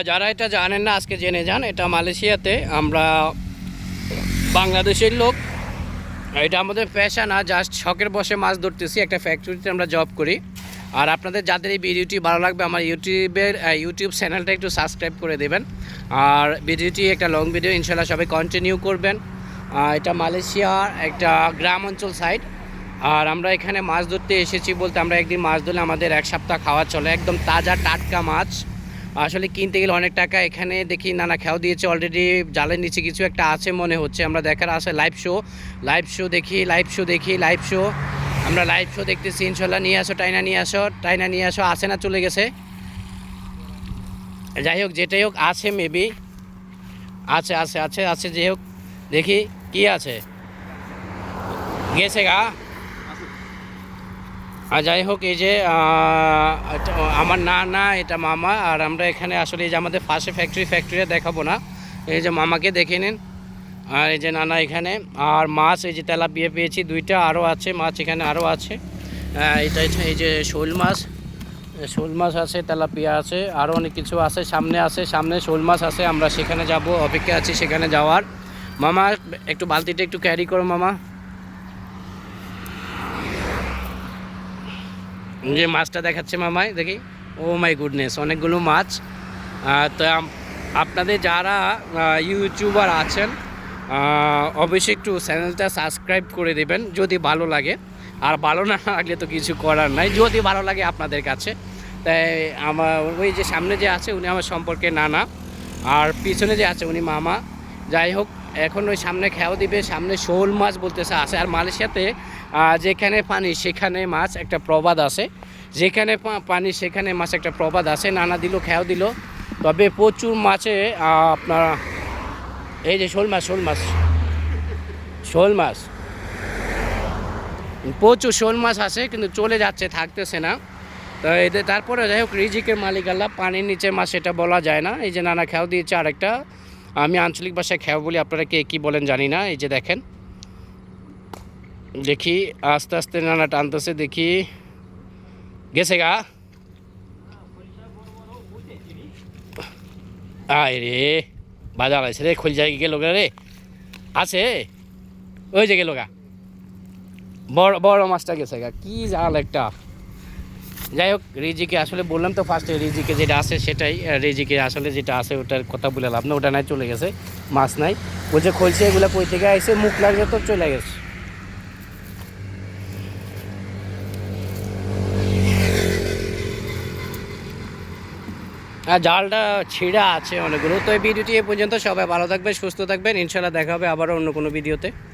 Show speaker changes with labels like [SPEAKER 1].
[SPEAKER 1] যারা এটা জানেন না আজকে জেনে যান। এটা মালয়েশিয়াতে, আমরা বাংলাদেশের লোক, এটা আমাদের পেশা না, জাস্ট শখের বসে মাছ ধরতেছি। একটা ফ্যাক্টরিতে আমরা জব করি। আর আপনাদের যাদের এই ভিডিওটি ভালো লাগবে আমার ইউটিউব চ্যানেলটা একটু সাবস্ক্রাইব করে দেবেন। আর ভিডিওটি একটা লং ভিডিও, ইনশাল্লাহ সবাই কন্টিনিউ করবেন। এটা মালয়েশিয়ার একটা গ্রাম অঞ্চল সাইড। আর আমরা এখানে মাছ ধরতে এসেছি বলতে, আমরা একদিন মাছ ধরলে আমাদের এক সপ্তাহ খাওয়া চলে। একদম তাজা টাটকা মাছ, আসলে কিনতে গেলে অনেক টাকা। এখানে দেখি নানা খেয়াও দিয়েছে অলরেডি, জালের নিচে কিছু একটা আছে মনে হচ্ছে। আমরা দেখার আছে লাইভ শো দেখি। আমরা লাইভ শো দেখতেছি। ইনশাল্লাহ নিয়ে আসো, টাইনা নিয়ে আসো। আসে না, চলে গেছে। যাই হোক, যেটাই হোক, আছে মেবি, আছে। যাই হোক, দেখি কি আছে, গেছে গা। আর যাই হোক, এই যে আমার না এটা মামা। আর আমরা এখানে আসলে এই যে আমাদের পাশে ফ্যাক্টরি দেখাবো না, এই যে মামাকে দেখে নিন। আর এই যে নানা এখানে। আর মাছ এই যে তেলাপিয়া পেয়েছি দুইটা, আরও আছে মাছ এখানে, আরও আছে। এটা এই যে শোল মাছ আছে, তেলাপিয়া আছে, আরও অনেক কিছু আছে। সামনে শোল মাছ আছে। আমরা সেখানে যাব, অপেক্ষা আছি সেখানে যাওয়ার। মামা একটু বালতিটা একটু ক্যারি করো মামা। যে মাছটা দেখাচ্ছে মামাই, দেখি। ও মাই গুডনেস, অনেকগুলো মাছ। তো আপনাদের যারা ইউটিউবার আছেন অবশ্যই একটু চ্যানেলটা সাবস্ক্রাইব করে দেবেন যদি ভালো লাগে। আর ভালো না লাগলে তো কিছু করার নাই, যদি ভালো লাগে আপনাদের কাছে। তাই আমার ওই যে সামনে যে আছে উনি আমার সম্পর্কে নানা, আর পিছনে যে আছে উনি মামা। যাই হোক, এখন ওই সামনে খেয়াও দিবে, সামনে শোল মাছ বলতেছে আছে। আর মালয়েশিয়াতে যেখানে পানি সেখানে মাছ একটা প্রবাদ আছে, যেখানে পানি সেখানে মাছ একটা প্রবাদ আছে। নানা দিল, খেয়াও দিল। তবে প্রচুর মাছে আপনার এই যে শোল মাছ প্রচুর শোল মাছ আছে, কিন্তু চলে যাচ্ছে, থাকতেছে না। তো এদের তারপরে যাই হোক, রিজিকের মালিক আল্লাহ। পানির নিচে মাছ সেটা বলা যায় না। এই যে নানা খেয়াও দিয়েছে আরেকটা, আমি আঞ্চলিক ভাষায় খেয়াও বলি, আপনারা কে কী বলেন জানি না। এই যে দেখেন, দেখি আস্তে আস্তে নানা টানতেছে, দেখি গেছে গা। আয় রে, বাজার আছে রে, খোল যায় গেল রে, আছে ওই যে গেল গা, বড় মাছটা গেছে গা, কি জাল একটা। যাই হোক, রিজিকে আসলে বললাম তো ফার্স্টে, রিজিকে যেটা আছে সেটাই। রিজিকে আসলে যেটা আছে ওটার কথা বলে লাভ না, ওটা নাই, চলে গেছে, মাছ নাই। বলছে খোলছে, এগুলো কই থেকে আইসে, মুখ লাগছে তো চলে গেছে। আর জালটা ছিঁড়া আছে অনেকগুলো। তো এই ভিডিওটি এ পর্যন্ত। সবাই ভালো থাকবেন, সুস্থ থাকবেন, ইনশাল্লাহ দেখা হবে আবারও অন্য কোনো ভিডিওতে।